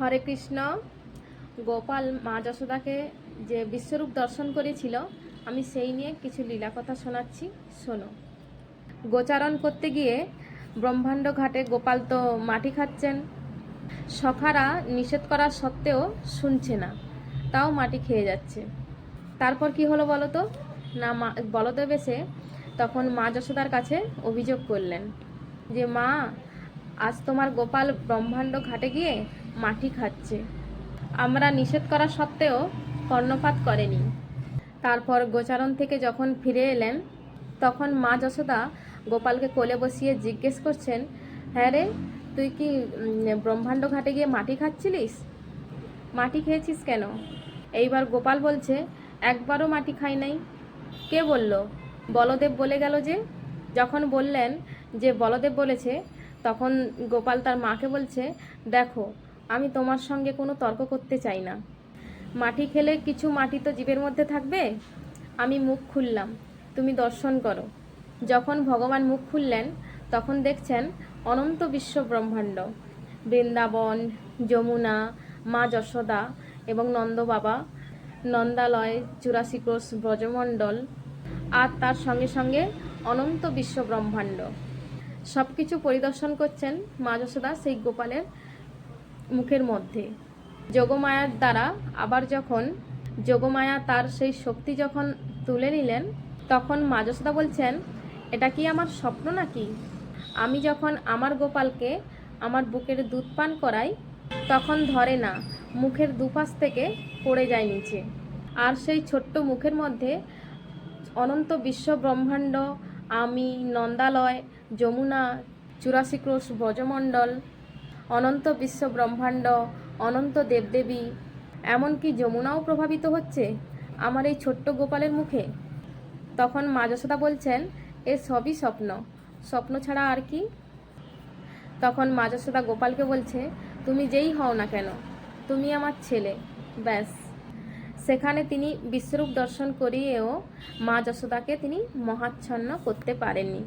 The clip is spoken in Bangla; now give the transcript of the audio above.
হরে কৃষ্ণ। গোপাল মা যশোদাকে যে বিশ্বরূপ দর্শন করেছিল, আমি সেই নিয়ে কিছু লীলা কথা শোনাচ্ছি, শোনো। গোচারণ করতে গিয়ে ব্রহ্মাণ্ড ঘাটে গোপাল তো মাটি খাচ্ছেন। সখারা নিষেধ করার সত্ত্বেও শুনছে না, তাও মাটি খেয়ে যাচ্ছে। তারপর কি হলো বলো তো? না, বলদেব এসে তখন মা যশোদার কাছে অভিযোগ করলেন যে মা, আজ তোমার গোপাল ব্রহ্মাণ্ড ঘাটে গিয়ে মাটি খাচ্ছে, আমরা নিষেধ করা সত্ত্বেও কর্ণপাত করেনি। তারপর গোচারণ থেকে যখন ফিরে এলেন, তখন মা যশোদা গোপালকে কোলে বসিয়ে জিজ্ঞেস করছেন, হ্যাঁ রে, তুই কি ব্রহ্মাণ্ড ঘাটে গিয়ে মাটি খাচ্ছিলিস? মাটি খেয়েছিস কেন? এইবার গোপাল বলছে, একবারও মাটি খাই নাই। কে বলল? বলদেব বলে গেল যে। যখন বললেন যে বলদেব বলেছে, তখন গোপাল তার মাকে বলছে, দেখো, আমি তোমার সঙ্গে কোনো তর্ক করতে চাই না। মাটি খেলে কিছু মাটি তো জীবের মধ্যে থাকবে। আমি মুখ খুললাম, তুমি দর্শন করো। যখন ভগবান মুখ খুললেন, তখন দেখছেন অনন্ত বিশ্ব ব্রহ্মাণ্ড, বৃন্দাবন, যমুনা, মা যশোদা এবং নন্দ বাবা, নন্দালয়, 84 ক্রোশ ব্রজমণ্ডল, আর তার সঙ্গে সঙ্গে অনন্ত বিশ্ব ব্রহ্মাণ্ড সব কিছু পরিদর্শন করছেন মা যশোদা সেই গোপালের মুখের মধ্যে। যোগমায়ার দ্বারা আবার যখন যোগমায়া তার সেই শক্তি যখন তুলে নিলেন, তখন মা যশোদা বলছেন, এটা কি আমার স্বপ্ন নাকি? আমি যখন আমার গোপালকে আমার বুকের দুধ পান করাই, তখন ধরে না, মুখের দুপাশ থেকে পড়ে যায় নিচে। আর সেই ছোট্ট মুখের মধ্যে অনন্ত বিশ্ব ব্রহ্মাণ্ড, আমি, নন্দালয়, যমুনা, 84 ক্রোশ ব্রজমণ্ডল, অনন্ত বিশ্ব ব্রহ্মাণ্ড, অনন্ত দেবদেবী, এমনকি যমুনাও প্রভাবিত হচ্ছে আমার এই ছোট্ট গোপালের মুখে। তখন মা যশোদা বলছেন, এ সবই স্বপ্ন, স্বপ্ন ছাড়া আর কি? তখন মা যশোদা গোপালকে বলছে, তুমি যেই হও না কেন, তুমি আমার ছেলে, ব্যাস। সেখানে তিনি বিশ্বরূপ দর্শন করিয়েও মা যশোদাকে তিনি মহাচ্ছন্ন করতে পারেননি।